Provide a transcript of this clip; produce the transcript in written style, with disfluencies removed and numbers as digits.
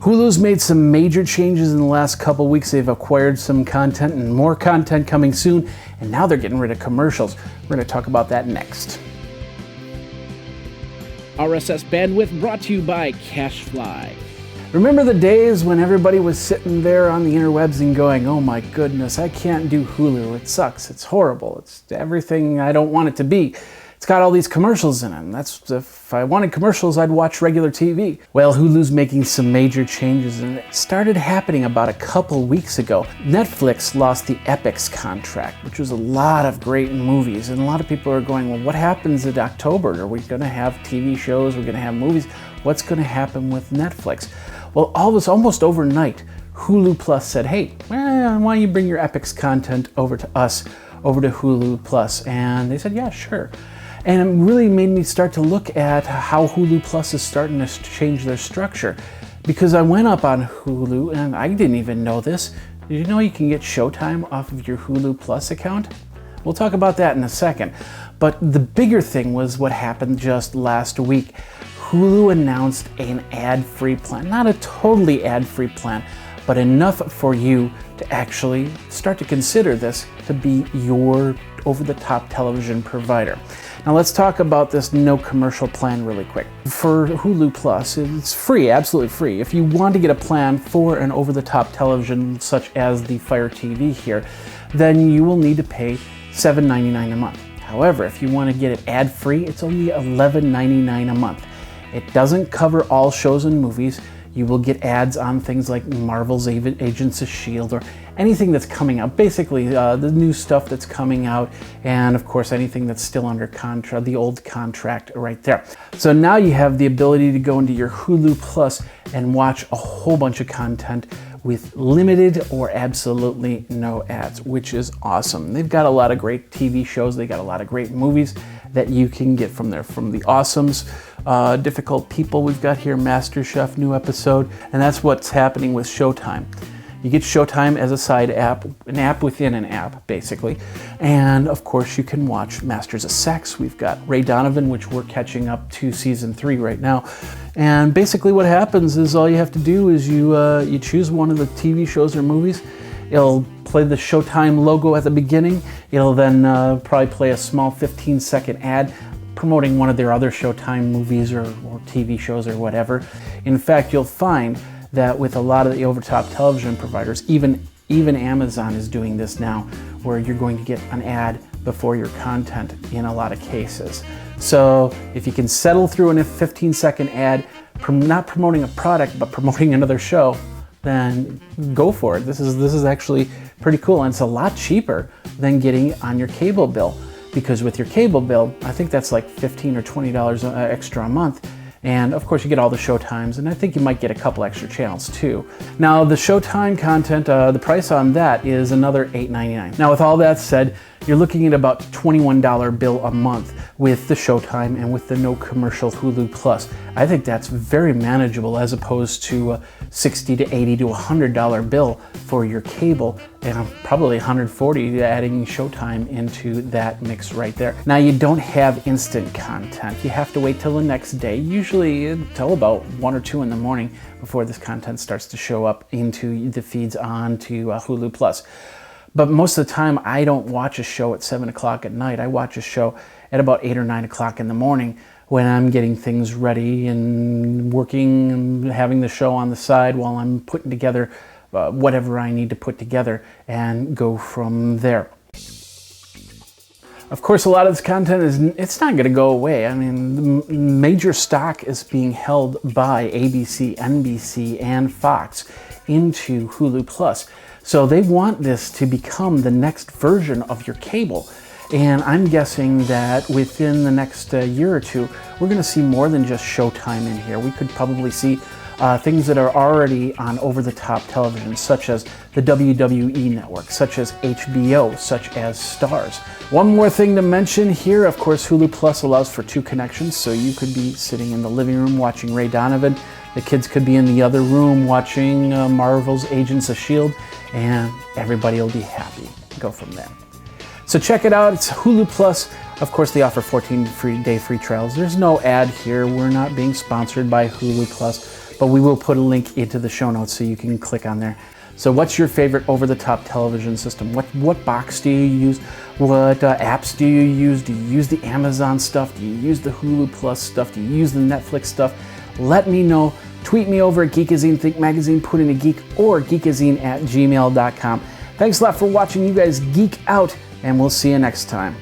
Hulu's made some major changes in the last couple weeks. They've acquired some content and more content coming soon, and now they're getting rid of commercials. We're going to talk about that next. RSS Bandwidth brought to you by CashFly. Remember the days when everybody was sitting there on the interwebs and going, oh my goodness, I can't do Hulu. It sucks. It's horrible. It's everything I don't want it to be. It's got all these commercials in it, and if I wanted commercials, I'd watch regular TV. Well, Hulu's making some major changes, and it started happening about a couple weeks ago. Netflix lost the EPIX contract, which was a lot of great movies, and a lot of people are going, well, what happens in October? Are we going to have TV shows? We're going to have movies? What's going to happen with Netflix? Well, almost overnight, Hulu Plus said, hey, why don't you bring your EPIX content over to us, over to Hulu Plus? And they said, yeah, sure. And it really made me start to look at how Hulu Plus is starting to change their structure. Because I went up on Hulu, and I didn't even know this. Did you know you can get Showtime off of your Hulu Plus account? We'll talk about that in a second. But the bigger thing was what happened just last week. Hulu announced an ad-free plan. Not a totally ad-free plan, but enough for you to actually start to consider this to be your over-the-top television provider. Now let's talk about this no commercial plan really quick. For Hulu Plus, it's free, absolutely free. If you want to get a plan for an over-the-top television such as the Fire TV here, then you will need to pay $7.99 a month. However, if you want to get it ad-free, it's only $11.99 a month. It doesn't cover all shows and movies. You will get ads on things like Marvel's Agents of S.H.I.E.L.D. or anything that's coming out. Basically, the new stuff that's coming out, and of course anything that's still under contract, the old contract right there. So now you have the ability to go into your Hulu Plus and watch a whole bunch of content with limited or absolutely no ads, which is awesome. They've got a lot of great TV shows. They got a lot of great movies that you can get from there. From The Awesomes, Difficult People, we've got here MasterChef, new episode, and that's what's happening with Showtime. You get Showtime as a side app, an app within an app, basically. And of course, you can watch Masters of Sex. We've got Ray Donovan, which we're catching up to season 3 right now. And basically what happens is all you have to do is you choose one of the TV shows or movies. It'll play the Showtime logo at the beginning. It'll then probably play a small 15-second ad promoting one of their other Showtime movies or TV shows or whatever. In fact, you'll find that with a lot of the over-top television providers, even Amazon is doing this now, where you're going to get an ad before your content in a lot of cases. So if you can settle through a 15-second ad, not promoting a product, but promoting another show, then go for it. This is actually pretty cool, and it's a lot cheaper than getting on your cable bill. Because with your cable bill, I think that's like $15 or $20 extra a month. And of course you get all the Showtimes, and I think you might get a couple extra channels too. Now the Showtime content, the price on that is another $8.99. Now with all that said, you're looking at about $21 bill a month with the Showtime and with the no commercial Hulu Plus. I think that's very manageable as opposed to a $60 to $80 to $100 bill for your cable, and probably $140 adding Showtime into that mix right there. Now you don't have instant content. You have to wait till the next day, usually until about 1 or 2 in the morning before this content starts to show up into the feeds onto Hulu Plus. But most of the time, I don't watch a show at 7 o'clock at night. I watch a show at about 8 or 9 o'clock in the morning when I'm getting things ready and working and having the show on the side while I'm putting together whatever I need to put together and go from there. Of course, a lot of this content it's not going to go away. I mean, the major stock is being held by ABC, NBC, and Fox into Hulu Plus. So they want this to become the next version of your cable. And I'm guessing that within the next year or two, we're going to see more than just Showtime in here. We could probably see things that are already on over-the-top television, such as the WWE Network, such as HBO, such as Starz. One more thing to mention here, of course, Hulu Plus allows for 2 connections, so you could be sitting in the living room watching Ray Donovan. The kids could be in the other room watching Marvel's Agents of S.H.I.E.L.D., and everybody will be happy. Go from there. So check it out. It's Hulu Plus. Of course, they offer 14-day free trials. There's no ad here. We're not being sponsored by Hulu Plus. but we will put a link into the show notes so you can click on there. So what's your favorite over-the-top television system? What box do you use? What apps do you use? Do you use the Amazon stuff? Do you use the Hulu Plus stuff? Do you use the Netflix stuff? Let me know. Tweet me over at Geekazine, Think Magazine, put in a geek, or geekazine@gmail.com. Thanks a lot for watching. You guys geek out, and we'll see you next time.